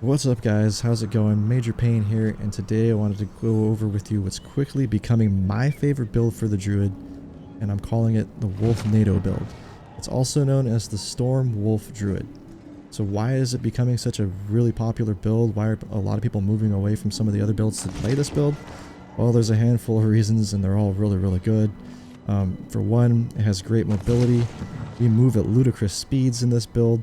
What's up guys, how's it going? Major Pain here, and today I wanted to go over with you what's quickly becoming my favorite build for the Druid, and I'm calling it the Wolfnado build. It's also known as the Stormwolf Druid. So why is it becoming such a really popular build? Why are a lot of people moving away from some of the other builds to play this build? Well, there's a handful of reasons, and they're all really good. For one, it has great mobility. We move at ludicrous speeds in this build.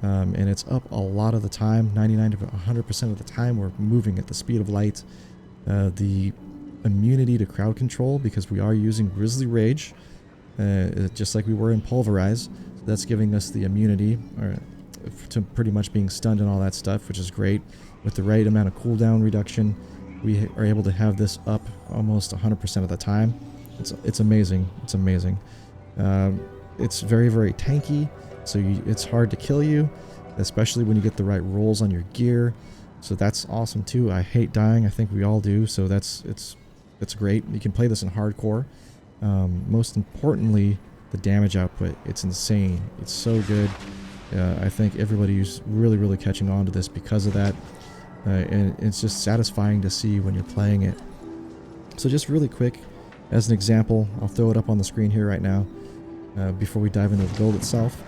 And it's up a lot of the time. 99 to 100% of the time we're moving at the speed of light. The immunity to crowd control, because we are using Grizzly Rage, just like we were in Pulverize. So that's giving us the immunity to pretty much being stunned and all that stuff, which is great. With the right amount of cooldown reduction, we are able to have this up almost 100% of the time. It's amazing. It's amazing. It's very tanky. So it's hard to kill you, especially when you get the right rolls on your gear. So that's awesome too. I hate dying. I think we all do. So it's great. You can play this in hardcore. Most importantly, the damage output. It's insane. It's so good. I think everybody's really catching on to this because of that. And it's just satisfying to see when you're playing it. So just really quick, as an example, I'll throw it up on the screen here right now before we dive into the build itself.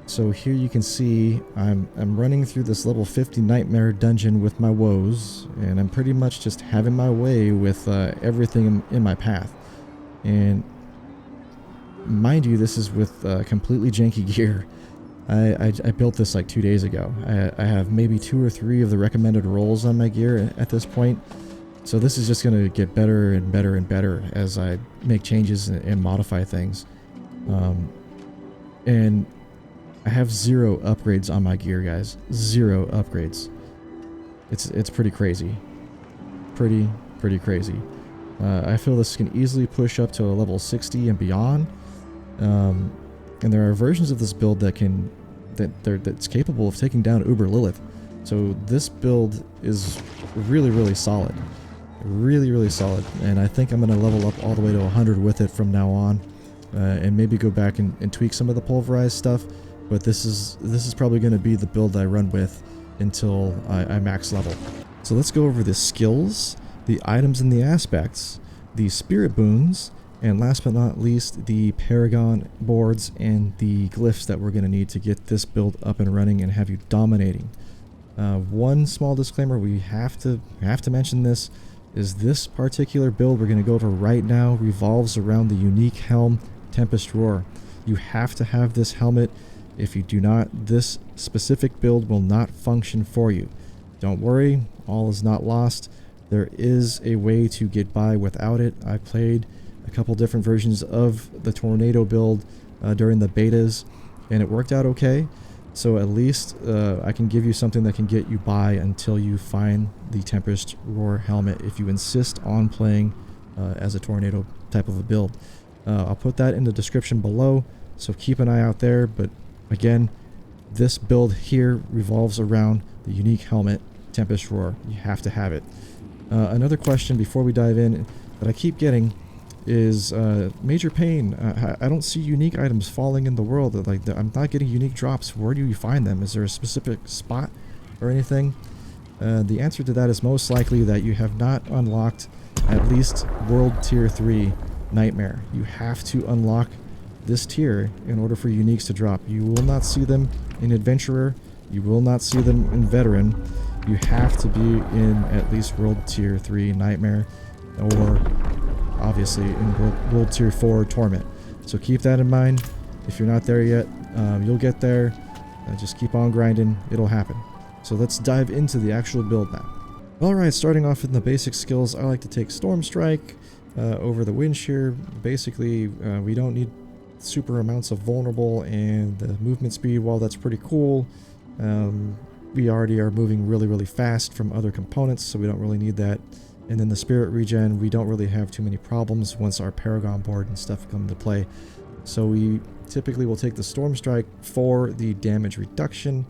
So here you can see I'm running through this level 50 nightmare dungeon with my woes, and I'm pretty much just having my way with everything in my path. And mind you, this is with completely janky gear. I built this like 2 days ago. I have maybe 2 or 3 of the recommended rolls on my gear at this point. So this is just going to get better and better as I make changes and modify things. And I have 0 upgrades on my gear, guys. 0 upgrades. It's pretty crazy. Pretty crazy. I feel this can easily push up to a level 60 and beyond. And there are versions of this build that's capable of taking down Uber Lilith. So this build is really solid. Really solid. And I think I'm going to level up all the way to 100 with it from now on. And maybe go back and tweak some of the pulverized stuff. But this is probably going to be the build I run with until I max level. So let's go over the skills, the items and the aspects, the spirit boons, and last but not least, the Paragon boards and the glyphs that we're going to need to get this build up and running and have you dominating. One small disclaimer we have to mention this is this particular build we're going to go over right now revolves around the unique helm Tempest Roar. You have to have this helmet. If you do not, this specific build will not function for you. Don't worry, all is not lost. There is a way to get by without it. I played a couple different versions of the Tornado build during the betas, and it worked out okay. So at least I can give you something that can get you by until you find the Tempest Roar helmet if you insist on playing as a Tornado type of a build. I'll put that in the description below, so keep an eye out there. But again, this build here revolves around the unique helmet, Tempest Roar. You have to have it. Another question before we dive in that I keep getting is Major Pain. I don't see unique items falling in the world. Like I'm not getting unique drops. Where do you find them? Is there a specific spot or anything? The answer to that is most likely that you have not unlocked at least World Tier 3 Nightmare. You have to unlock this tier in order for uniques to drop. You will not see them in Adventurer. You will not see them in Veteran. You have to be in at least World Tier 3 Nightmare, or obviously in World Tier 4 Torment. So keep that in mind. If you're not there yet, you'll get there. Just keep on grinding. It'll happen. So let's dive into the actual build now. Alright, starting off in the basic skills, I like to take Storm Strike over the Wind Shear. Basically, we don't need super amounts of vulnerable, and the movement speed, while that's pretty cool, we already are moving really fast from other components, so we don't really need that. And then the spirit regen, we don't really have too many problems once our Paragon board and stuff come into play. So we typically will take the Storm Strike for the damage reduction,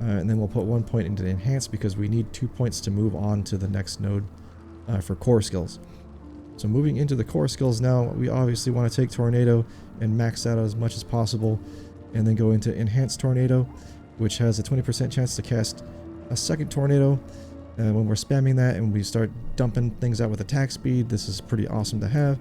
and then we'll put 1 point into the enhance because we need 2 points to move on to the next node for core skills. So moving into the core skills now, we obviously want to take Tornado and max that out as much as possible, and then go into Enhanced Tornado, which has a 20% chance to cast a second tornado when we're spamming that and we start dumping things out with attack speed. This is pretty awesome to have.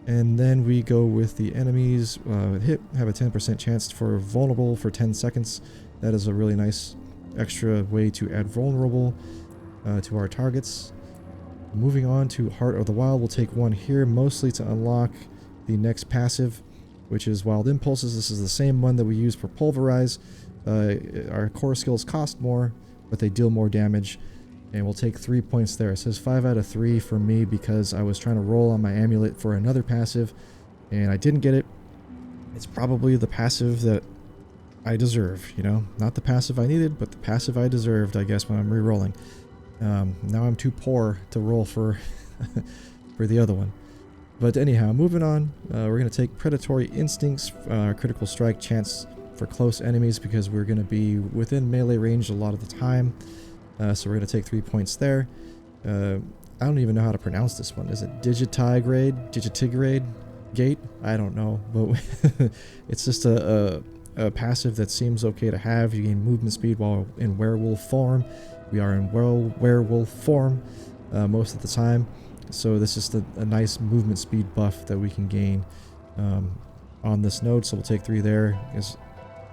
And then we go with the enemies hit, have a 10% chance for vulnerable for 10 seconds. That is a really nice extra way to add vulnerable to our targets. Moving on to Heart of the Wild, we'll take one here, mostly to unlock the next passive, which is Wild Impulses. This is the same one that we use for Pulverize. Our core skills cost more, but they deal more damage. And we'll take 3 points there. It says 5 out of 3 for me because I was trying to roll on my amulet for another passive, and I didn't get it. It's probably the passive that I deserve, you know? Not the passive I needed, but the passive I deserved, I guess, when I'm re-rolling. Now I'm too poor to roll for for the other one. But anyhow, moving on, we're going to take Predatory Instincts, Critical Strike chance for close enemies because we're going to be within melee range a lot of the time. So we're going to take 3 points there. I don't even know how to pronounce this one. Is it Digitigrade? Digitigrade? Gate? I don't know. But it's just a passive that seems okay to have. You gain movement speed while in werewolf form. We are in werewolf form most of the time. So this is a nice movement speed buff that we can gain on this node. So we'll take 3 there because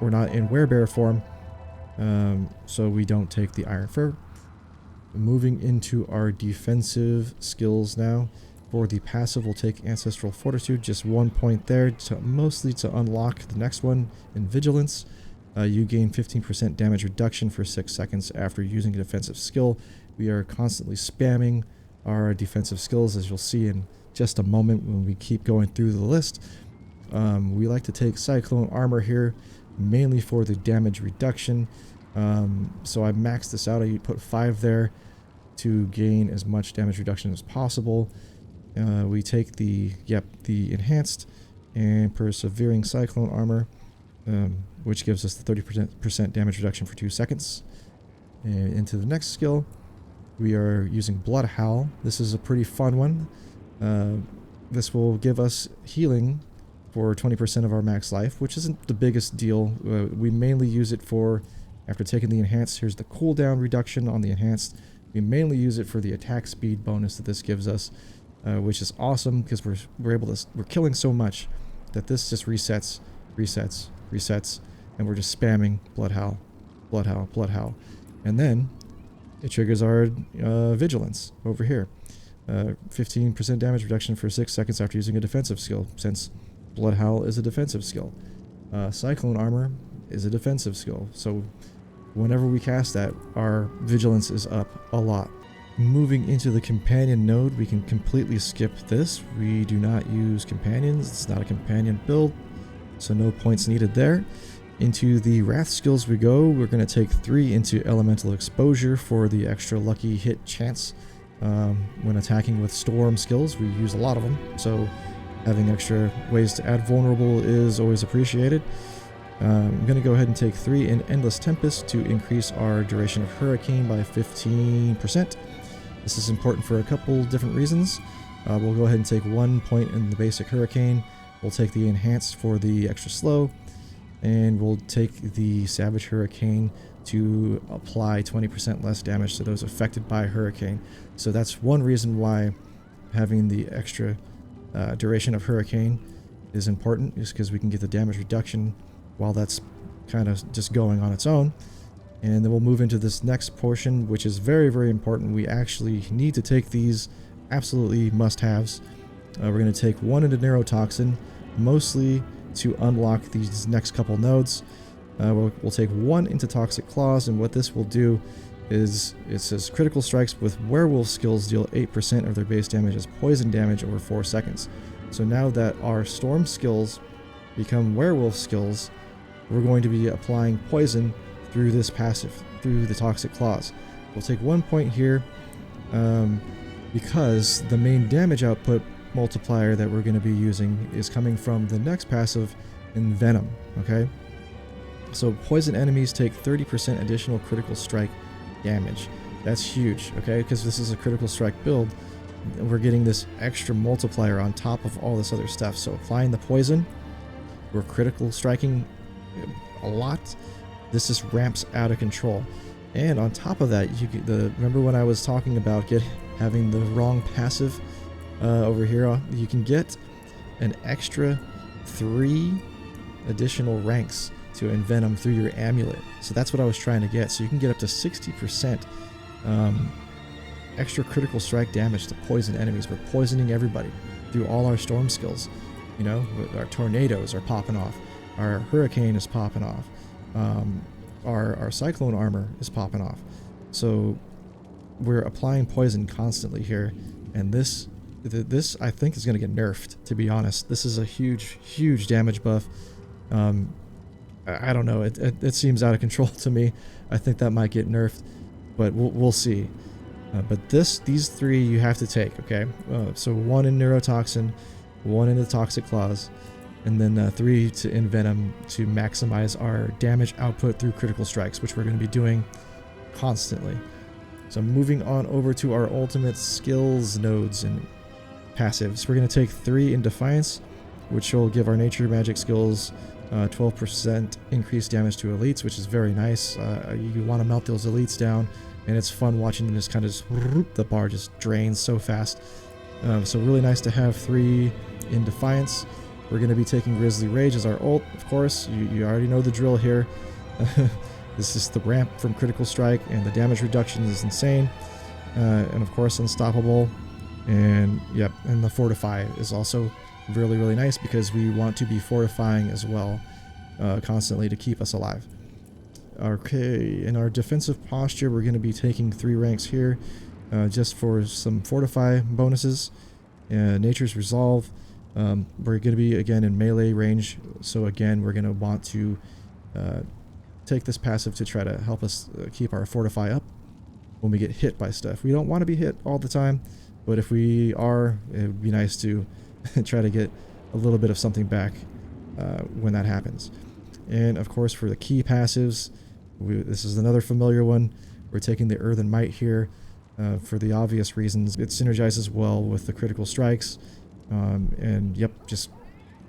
we're not in werebear form. So we don't take the Iron Fur. Moving into our defensive skills now. For the passive, we'll take Ancestral Fortitude, just 1 point there, mostly to unlock the next one in Vigilance. You gain 15% damage reduction for 6 seconds after using a defensive skill. We are constantly spamming our defensive skills, as you'll see in just a moment when we keep going through the list. We like to take Cyclone Armor here, mainly for the damage reduction. So I maxed this out. I put 5 there to gain as much damage reduction as possible. We take the enhanced and persevering Cyclone Armor, which gives us the 30% damage reduction for 2 seconds. And into the next skill, we are using Blood Howl. This is a pretty fun one. This will give us healing for 20% of our max life, which isn't the biggest deal. We mainly use it for, after taking the enhanced, here's the cooldown reduction on the enhanced. We mainly use it for the attack speed bonus that this gives us, which is awesome because we're killing so much that this just resets, and we're just spamming Blood Howl, Blood Howl, Blood Howl. And then it triggers our Vigilance over here. 15% damage reduction for 6 seconds after using a defensive skill, since Blood Howl is a defensive skill. Cyclone Armor is a defensive skill, so whenever we cast that, our Vigilance is up a lot. Moving into the companion node, we can completely skip this. We do not use companions. It's not a companion build, so no points needed there. Into the Wrath skills we go. We're going to take 3 into Elemental Exposure for the extra lucky hit chance. When attacking with Storm skills, we use a lot of them, so having extra ways to add vulnerable is always appreciated. I'm going to go ahead and take 3 in Endless Tempest to increase our duration of Hurricane by 15%. This is important for a couple different reasons. We'll go ahead and take 1 point in the basic Hurricane. We'll take the Enhanced for the extra slow. And we'll take the Savage Hurricane to apply 20% less damage to those affected by Hurricane. So that's one reason why having the extra duration of Hurricane is important, is because we can get the damage reduction while that's kind of just going on its own. And then we'll move into this next portion, which is very, very important. We actually need to take these absolutely must-haves. We're going to take 1 into Neurotoxin, mostly to unlock these next couple nodes. We'll take 1 into Toxic Claws, and what this will do is, it says critical strikes with werewolf skills deal 8% of their base damage as poison damage over 4 seconds. So now that our storm skills become werewolf skills, we're going to be applying poison through this passive, through the Toxic Claws. We'll take 1 point here because the main damage output multiplier that we're going to be using is coming from the next passive, Envenom, okay? So poison enemies take 30% additional critical strike damage. That's huge, okay? Because this is a critical strike build, we're getting this extra multiplier on top of all this other stuff. So applying the poison, we're critical striking a lot. This just ramps out of control. And on top of that, remember when I was talking about having the wrong passive over here? You can get an extra 3 additional ranks to Envenom through your amulet. So that's what I was trying to get. So you can get up to 60% extra critical strike damage to poison enemies. We're poisoning everybody through all our storm skills. You know, our tornadoes are popping off. Our hurricane is popping off. Our cyclone armor is popping off. So we're applying poison constantly here, and this I think is going to get nerfed, to be honest. This is a huge damage buff. I don't know, it seems out of control to me. I think that might get nerfed, but we'll see. But these 3 you have to take, okay? So 1 in Neurotoxin, 1 in the Toxic Claws, and then 3 to Envenom to maximize our damage output through critical strikes, which we're going to be doing constantly. So moving on over to our ultimate skills nodes and passives. We're going to take 3 in Defiance, which will give our nature magic skills 12% increased damage to elites, which is very nice. You want to melt those elites down, and it's fun watching them just kind of the bar just drains so fast. So really nice to have 3 in Defiance. We're going to be taking Grizzly Rage as our ult, of course. You already know the drill here. This is the ramp from critical strike, and the damage reduction is insane. And of course, Unstoppable. And yep, and the Fortify is also really nice, because we want to be fortifying as well constantly to keep us alive. Okay, in our defensive posture, we're going to be taking 3 ranks here just for some Fortify bonuses. Nature's Resolve. We're going to be again in melee range, so again we're going to want to take this passive to try to help us keep our Fortify up when we get hit by stuff. We don't want to be hit all the time, but if we are, it would be nice to try to get a little bit of something back when that happens. And of course, for the key passives, this is another familiar one. We're taking the Earthen Might here for the obvious reasons. It synergizes well with the critical strikes, and yep, just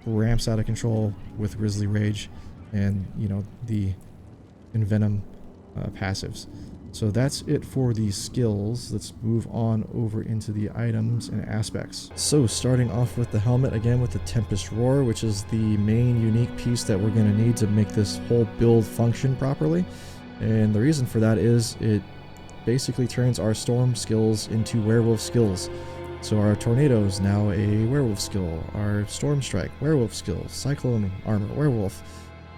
ramps out of control with Grizzly Rage and, you know, the Envenom passives. So that's it for the skills. Let's move on over into the items and aspects. So starting off with the helmet, again with the Tempest Roar, which is the main unique piece that we're going to need to make this whole build function properly. And the reason for that is it basically turns our storm skills into werewolf skills. So our tornado is now a werewolf skill, our storm strike, werewolf skill, cyclone armor, werewolf,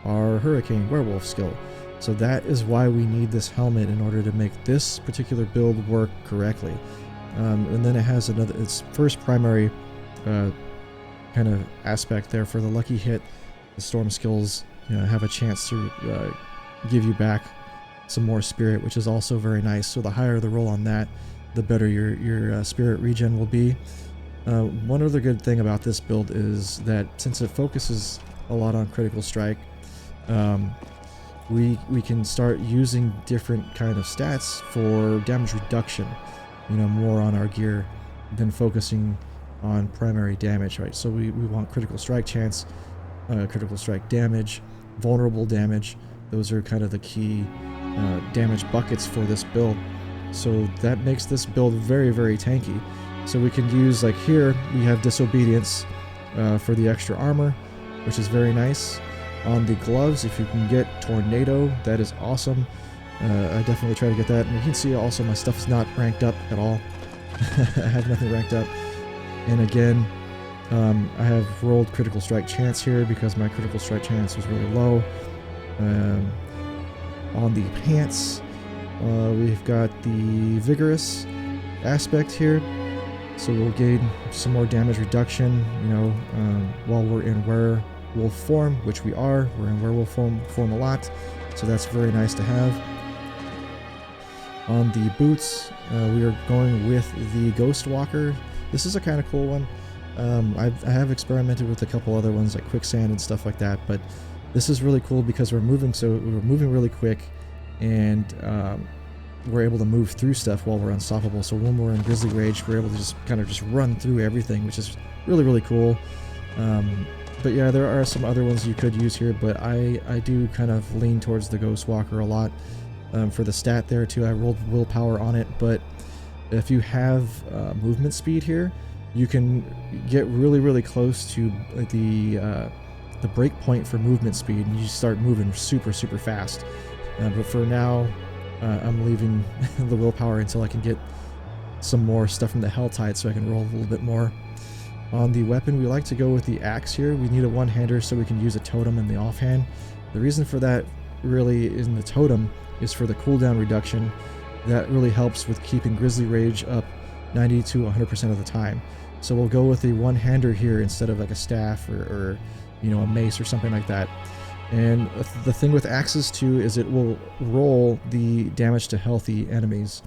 our hurricane, werewolf skill. So that is why we need this helmet, in order to make this particular build work correctly. And then it has its first primary kind of aspect there for the lucky hit. The storm skills, you know, have a chance to give you back some more spirit, which is also very nice. So the higher the roll on that, the better your spirit regen will be. One other good thing about this build is that since it focuses a lot on critical strike, we can start using different kind of stats for damage reduction, you know, more on our gear than focusing on primary damage, right? So we want critical strike chance, critical strike damage, vulnerable damage. Those are kind of the key damage buckets for this build. So that makes this build very tanky. So we can use, like here, we have Disobedience for the extra armor, which is very nice. On the gloves, if you can get Tornado, that is awesome. I definitely try to get that. And you can see also my stuff is not ranked up at all. I have nothing ranked up. And again, I have rolled critical strike chance here because my critical strike chance was really low. On the pants, we've got the Vigorous aspect here. So we'll gain some more damage reduction, you know, while we're in werewolf form, which we are. We're in werewolf form a lot, so that's very nice to have. On the boots, we are going with the Ghost Walker. This is a kind of cool one. I have experimented with a couple other ones like Quicksand and stuff like that, but this is really cool because we're moving really quick, and we're able to move through stuff while we're unstoppable. So when we're in Grizzly Rage, we're able to just run through everything, which is really cool. But yeah, there are some other ones you could use here, but I do kind of lean towards the Ghost Walker a lot. for the stat there too. I rolled willpower on it, but if you have movement speed here, you can get really close to the break point for movement speed, and you start moving super fast. But for now, I'm leaving the willpower until I can get some more stuff from the Helltide so I can roll a little bit more. On the weapon, we like to go with the axe here. We need a one-hander so we can use a totem in the offhand. The reason for that really in the totem is for the cooldown reduction. That really helps with keeping Grizzly Rage up 90 to 100% of the time. So we'll go with a one-hander here instead of like a staff or you know, a mace or something like that. And the thing with axes too is it will roll the damage to healthy enemies.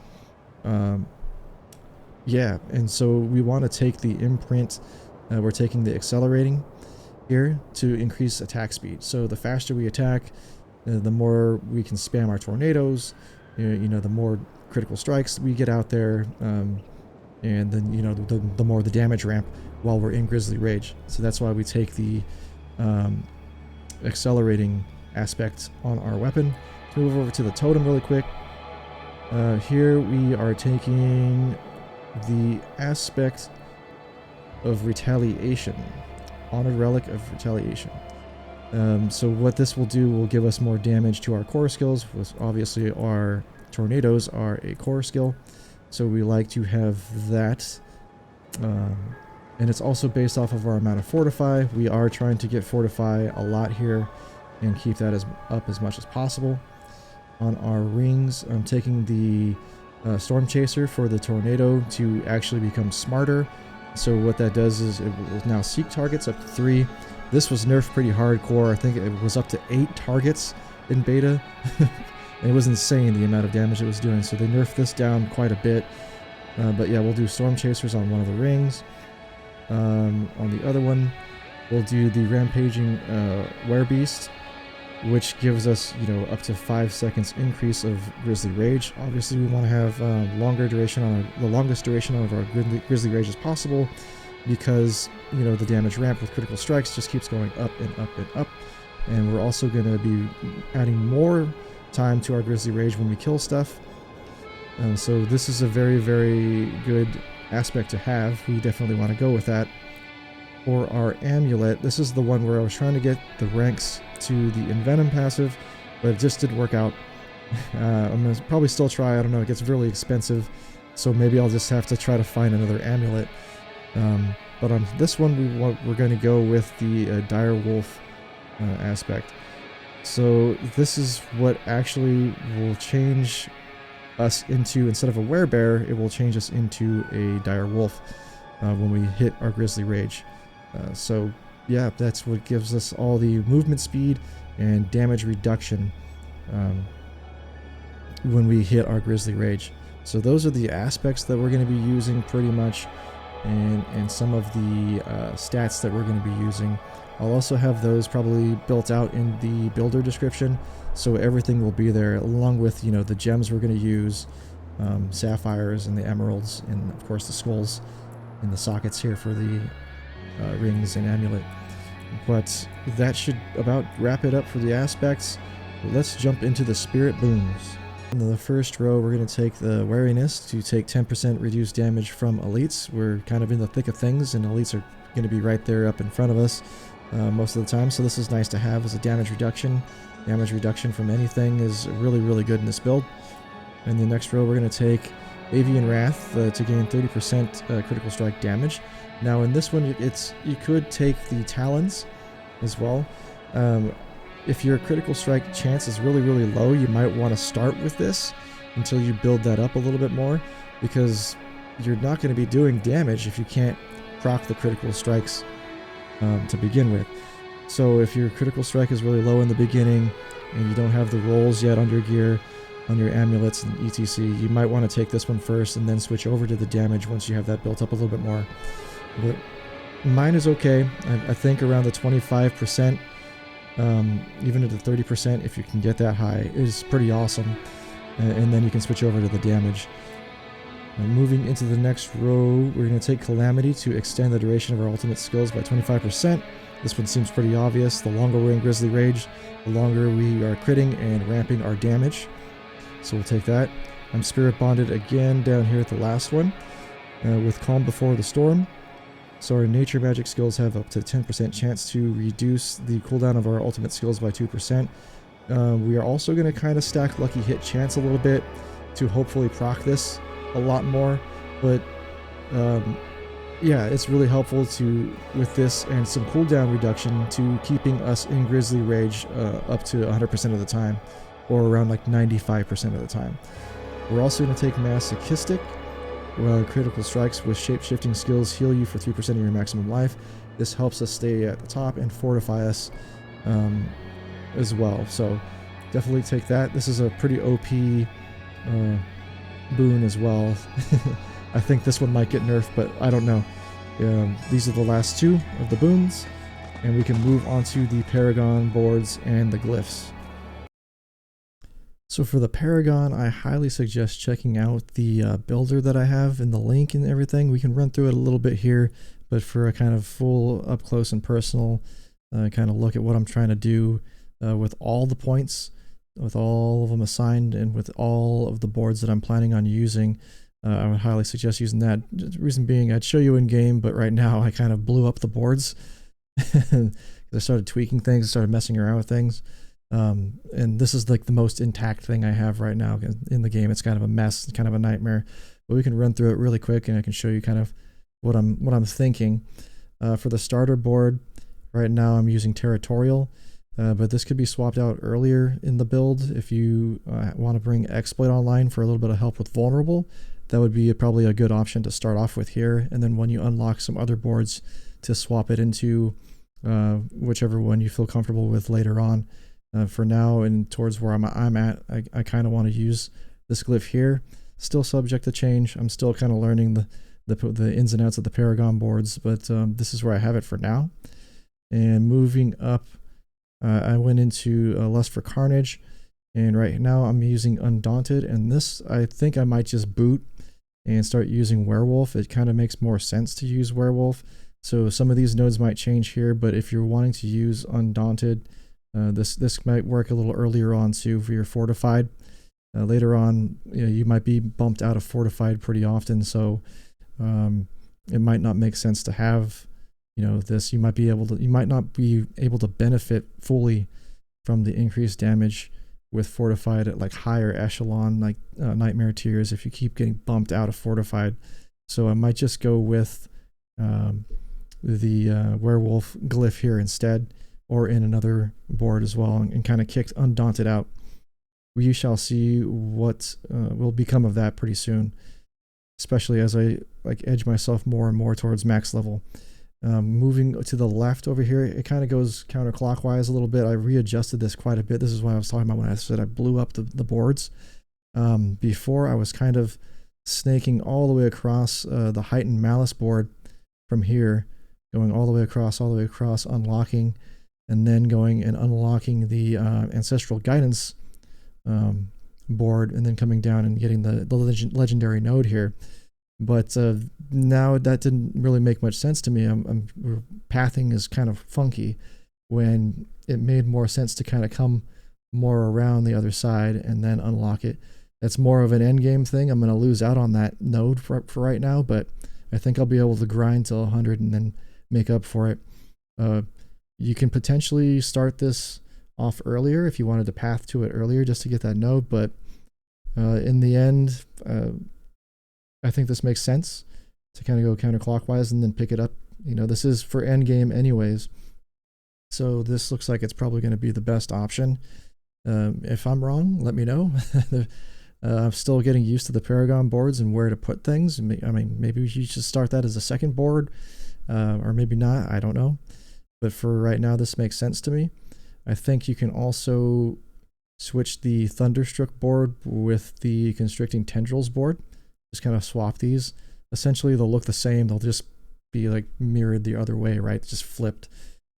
Yeah, and so we want to take the imprint. We're taking the accelerating here to increase attack speed. So the faster we attack, the more we can spam our tornadoes. You know, the more critical strikes we get out there, and then, you know, the more the damage ramp while we're in Grizzly Rage. So that's why we take the accelerating aspect on our weapon. Move over to the totem really quick. Here we are taking the aspect of retaliation, honored relic of retaliation. So what this will do will give us more damage to our core skills. Obviously our tornadoes are a core skill, so we like to have that. And it's also based off of our amount of fortify. We are trying to get fortify a lot here and keep that up as much as possible. On our rings, I'm taking the Storm Chaser for the tornado to actually become smarter. So what that does is it will now seek targets up to 3. This was nerfed pretty hardcore. I think it was up to 8 targets in beta. It was insane the amount of damage it was doing, so they nerfed this down quite a bit. But yeah, we'll do Storm Chasers on one of the rings. On the other one, we'll do the Rampaging Werebeast, which gives us, you know, up to 5 seconds increase of Grizzly Rage. Obviously, we want to have the longest duration of our Grizzly Rage as possible, because, you know, the damage ramp with critical strikes just keeps going up and up and up. And we're also going to be adding more time to our Grizzly Rage when we kill stuff. So this is a very good aspect to have. We definitely want to go with that. For our amulet, this is the one where I was trying to get the ranks to the Envenom passive, but it just didn't work out. I'm going to probably still try. I don't know, it gets really expensive, so maybe I'll just have to try to find another amulet. But on this one, we're going to go with the Dire Wolf aspect. So this is what actually will change us into, instead of a werebear, it will change us into a dire wolf when we hit our Grizzly Rage. So yeah, that's what gives us all the movement speed and damage reduction when we hit our Grizzly Rage. So those are the aspects that we're going to be using pretty much, and some of the stats that we're going to be using. I'll also have those probably built out in the builder description, so everything will be there, along with, you know, the gems we're going to use, sapphires and the emeralds, and of course the skulls and the sockets here for the rings and amulet. But that should about wrap it up for the aspects. Let's jump into the spirit boons. In the first row, we're going to take the wariness to take 10% reduced damage from elites. We're kind of in the thick of things, and elites are going to be right there up in front of us most of the time, so this is nice to have as a damage reduction. Damage reduction from anything is really good in this build. In the next row, we're going to take Avian Wrath to gain 30% critical strike damage. Now in this one, you could take the Talons as well. If your critical strike chance is really low, you might want to start with this until you build that up a little bit more, because you're not going to be doing damage if you can't proc the critical strikes to begin with. So if your critical strike is really low in the beginning and you don't have the rolls yet on your gear, on your amulets and etc., you might want to take this one first and then switch over to the damage once you have that built up a little bit more. But mine is okay. I think around the 25%, even to the 30%, if you can get that high, is pretty awesome. And then you can switch over to the damage. Moving into the next row, we're going to take Calamity to extend the duration of our ultimate skills by 25%. This one seems pretty obvious. The longer we're in Grizzly Rage, the longer we are critting and ramping our damage. so we'll take that. I'm spirit bonded again down here at the last one with Calm Before the Storm. So our nature magic skills have up to 10% chance to reduce the cooldown of our ultimate skills by 2%. We are also going to kind of stack lucky hit chance a little bit to hopefully proc this a lot more, but yeah, it's really helpful to with this and some cooldown reduction to keeping us in Grizzly Rage up to 100% of the time, or around like 95% of the time. We're also going to take Masochistic. Critical strikes with shape-shifting skills heal you for 3% of your maximum life. This helps us stay at the top and fortify us as well. So definitely take that. This is a pretty OP boon as well. I think this one might get nerfed, but I don't know. These are the last two of the boons, and we can move on to the Paragon boards and the Glyphs. So for the Paragon, I highly suggest checking out the builder that I have in the link and everything. We can run through it a little bit here, but for a kind of full up close and personal kind of look at what I'm trying to do with all the points, with all of them assigned, and with all of the boards that I'm planning on using, I would highly suggest using that. The reason being, I'd show you in game, but right now I kind of blew up the boards. I started tweaking things, started messing around with things. And this is like the most intact thing I have right now in the game. It's kind of a mess, kind of a nightmare, but we can run through it really quick and I can show you kind of what I'm thinking. For the starter board, right now I'm using Territorial, but this could be swapped out earlier in the build. If you want to bring Exploit online for a little bit of help with Vulnerable, that would be probably a good option to start off with here. And then when you unlock some other boards, to swap it into whichever one you feel comfortable with later on. For now and towards where I'm at, I kind of want to use this glyph here. Still subject to change. I'm still kind of learning the ins and outs of the Paragon boards, but this is where I have it for now. And moving up, I went into Lust for Carnage, and right now I'm using Undaunted, and this I think I might just boot and start using Werewolf. It kind of makes more sense to use Werewolf. So some of these nodes might change here, but if you're wanting to use Undaunted, this might work a little earlier on too for your Fortified. Later on, you might be bumped out of Fortified pretty often, so it might not make sense to have this. You might not be able to benefit fully from the increased damage with Fortified at like higher echelon, like Nightmare tiers, if you keep getting bumped out of Fortified. So I might just go with the Werewolf glyph here instead, or in another board as well, and kind of kicked Undaunted out. We shall see what will become of that pretty soon, especially as I edge myself more and more towards max level. Moving to the left over here, it kind of goes counterclockwise a little bit. I readjusted this quite a bit. This is what I was talking about when I said I blew up the boards. Before, I was kind of snaking all the way across the Heightened Malice board from here, going all the way across, unlocking, and then going and unlocking the Ancestral Guidance board, and then coming down and getting the legendary node here. But now that didn't really make much sense to me. Pathing is kind of funky when it made more sense to kind of come more around the other side and then unlock it. That's more of an end game thing. I'm going to lose out on that node for right now, but I think I'll be able to grind till 100 and then make up for it. You can potentially start this off earlier if you wanted to path to it earlier just to get that node, but in the end, I think this makes sense to kind of go counterclockwise and then pick it up. This is for end game anyways, so this looks like it's probably going to be the best option. If I'm wrong, let me know. I'm still getting used to the Paragon boards and where to put things. I mean, maybe you should start that as a second board, or maybe not, I don't know. But for right now, this makes sense to me. I think you can also switch the Thunderstruck board with the Constricting Tendrils board. Just kind of swap these. Essentially, they'll look the same. They'll just be like mirrored the other way, right? Just flipped.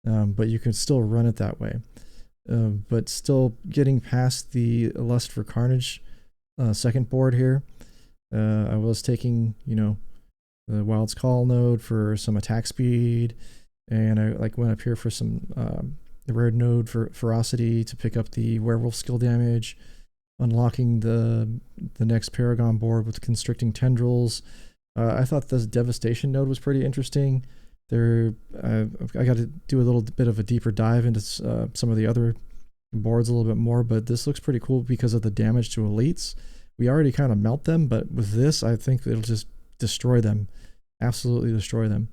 But you can still run it that way. But still getting past the Lust for Carnage second board here. I was taking, the Wild's Call node for some attack speed, and I went up here for some the rare node for Ferocity to pick up the Werewolf skill damage. unlocking the next Paragon board with constricting tendrils. I thought this devastation node was pretty interesting. I got to do a little bit of a deeper dive into some of the other boards a little bit more, but this looks pretty cool because of the damage to elites. We already kind of melt them, but with this, I think it'll just destroy them, absolutely destroy them.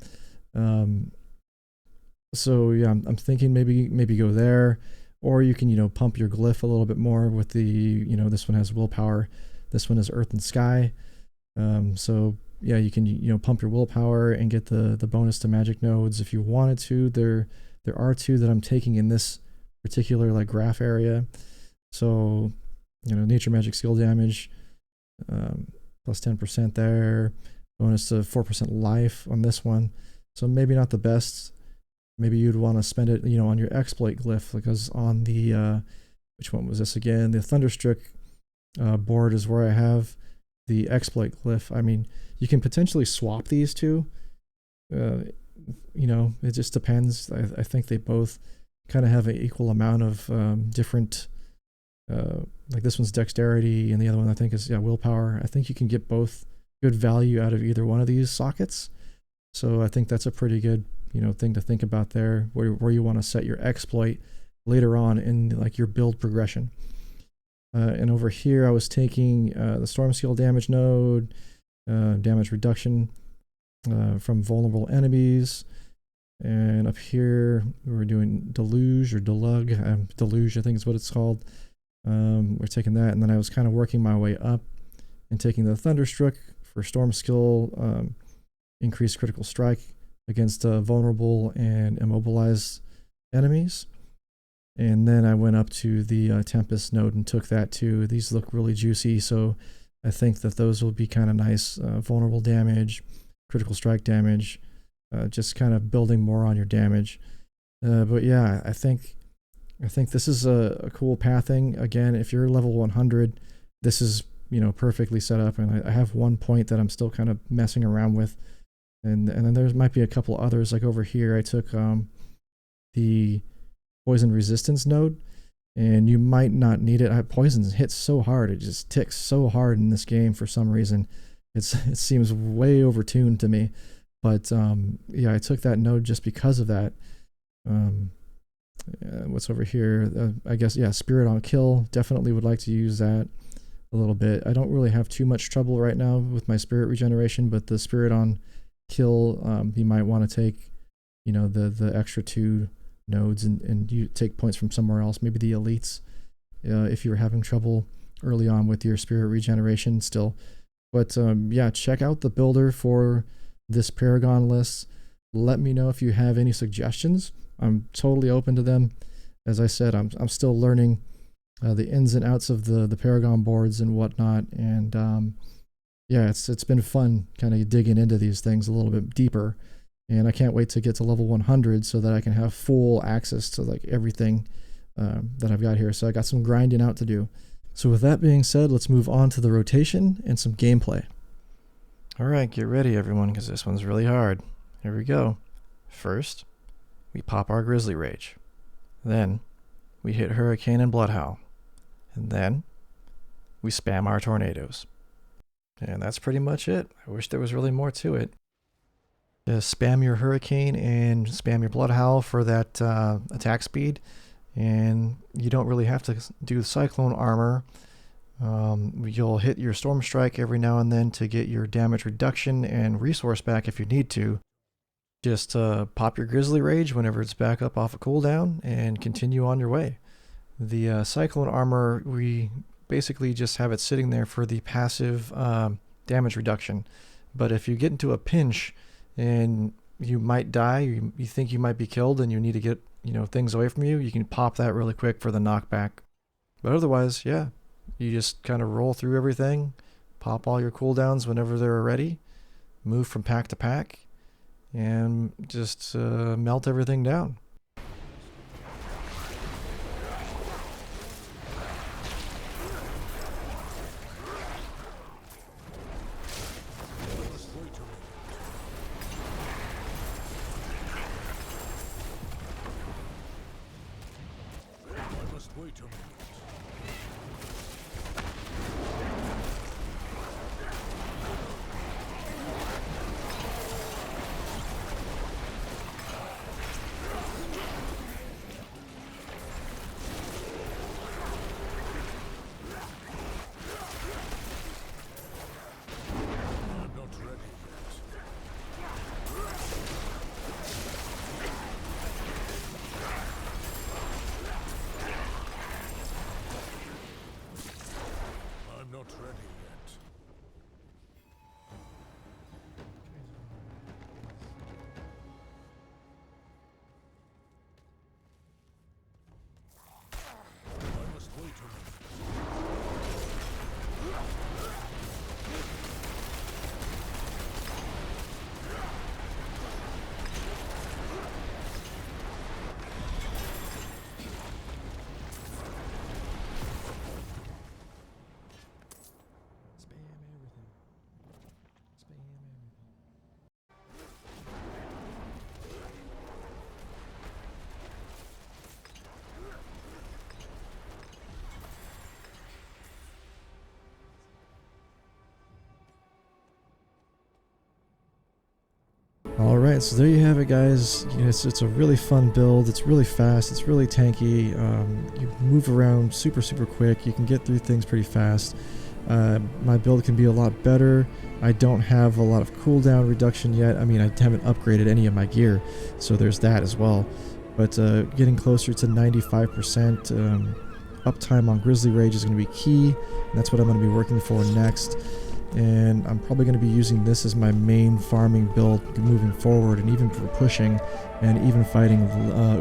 So yeah, I'm thinking maybe go there, or you can pump your glyph a little bit more with the this one has willpower, this one is earth and sky. So yeah, you can pump your willpower and get the bonus to magic nodes if you wanted to. There are two that I'm taking in this particular like graph area. So nature magic skill damage, plus 10% there, bonus to 4% life on this one. So maybe not the best. Maybe you'd want to spend it on your exploit glyph, because on the which one was this again, the Thunderstruck board is where I have the exploit glyph. I mean, you can potentially swap these two. It just depends. I think they both kind of have an equal amount of different, like this one's dexterity and the other one I think is willpower. I think you can get both good value out of either one of these sockets. So I think that's a pretty good thing to think about there, where you want to set your exploit later on in like your build progression. And over here I was taking the storm skill damage node, damage reduction from vulnerable enemies. And up here, we were doing Deluge or Deluge, I think is what it's called. We're taking that, and then I was kind of working my way up and taking the Thunderstruck for Storm Skill, increased critical strike against vulnerable and immobilized enemies. And then I went up to the Tempest node and took that too. These look really juicy, so I think that those will be kind of nice. Vulnerable damage, critical strike damage, just kind of building more on your damage. But yeah, I think this is a cool pathing. Again, if you're level 100, this is perfectly set up. And I have one point that I'm still kind of messing around with, and then there might be a couple others. Like over here, I took the poison resistance node, and you might not need it. Poison hits so hard; it just ticks so hard in this game for some reason. It seems way overtuned to me. But yeah, I took that node just because of that. What's over here? I guess, yeah, Spirit on Kill. Definitely would like to use that a little bit. I don't really have too much trouble right now with my Spirit regeneration, but the Spirit on Kill, you might want to take, the extra 2 nodes and you take points from somewhere else, maybe the elites, if you were having trouble early on with your Spirit regeneration still. But yeah, check out the builder for this Paragon list. Let me know if you have any suggestions. I'm totally open to them. As I said, I'm still learning the ins and outs of the Paragon boards and whatnot, and yeah, it's been fun kind of digging into these things a little bit deeper, and I can't wait to get to level 100 so that I can have full access to like everything that I've got here. So I got some grinding out to do. So with that being said, let's move on to the rotation and some gameplay. Alright, get ready everyone, because this one's really hard. Here we go. First, we pop our Grizzly Rage. Then, we hit Hurricane and Bloodhowl. And then, we spam our Tornadoes. And that's pretty much it. I wish there was really more to it. Just spam your Hurricane and spam your Bloodhowl for that attack speed. And you don't really have to do Cyclone Armor. You'll hit your Storm Strike every now and then to get your damage reduction and resource back if you need to. Just pop your Grizzly Rage whenever it's back up off a cooldown and continue on your way. The Cyclone Armor, we basically just have it sitting there for the passive damage reduction. But if you get into a pinch and you might die, you think you might be killed and you need to get things away from you, you can pop that really quick for the knockback. But otherwise, yeah, you just kind of roll through everything, pop all your cooldowns whenever they're ready, move from pack to pack, and just melt everything down. Alright, so there you have it, guys. You know, it's a really fun build. It's really fast. It's really tanky. You move around super quick. You can get through things pretty fast. My build can be a lot better. I don't have a lot of cooldown reduction yet. I mean, I haven't upgraded any of my gear, so there's that as well. But getting closer to 95% uptime on Grizzly Rage is going to be key, and that's what I'm going to be working for next. And I'm probably going to be using this as my main farming build moving forward, and even for pushing and even fighting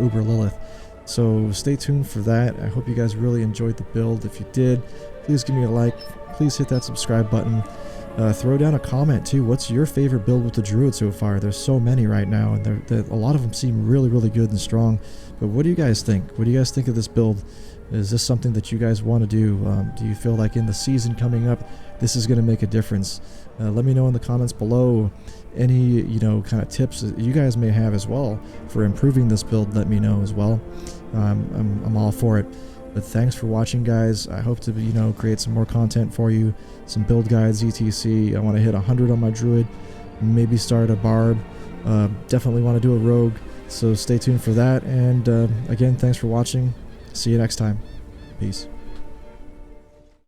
Uber Lilith. So stay tuned for that. I hope you guys really enjoyed the build. If you did, please give me a like. Please hit that subscribe button. Throw down a comment too. What's your favorite build with the Druid so far? There's so many right now, and a lot of them seem really good and strong. But what do you guys think? What do you guys think of this build? Is this something that you guys want to do? Do you feel like in the season coming up, this is going to make a difference? Let me know in the comments below any, kind of tips that you guys may have as well for improving this build. Let me know as well. I'm all for it. But thanks for watching, guys. I hope to, create some more content for you, some build guides, etc. I want to hit 100 on my Druid, maybe start a Barb. Definitely want to do a Rogue, so stay tuned for that. And again, thanks for watching. See you next time. Peace.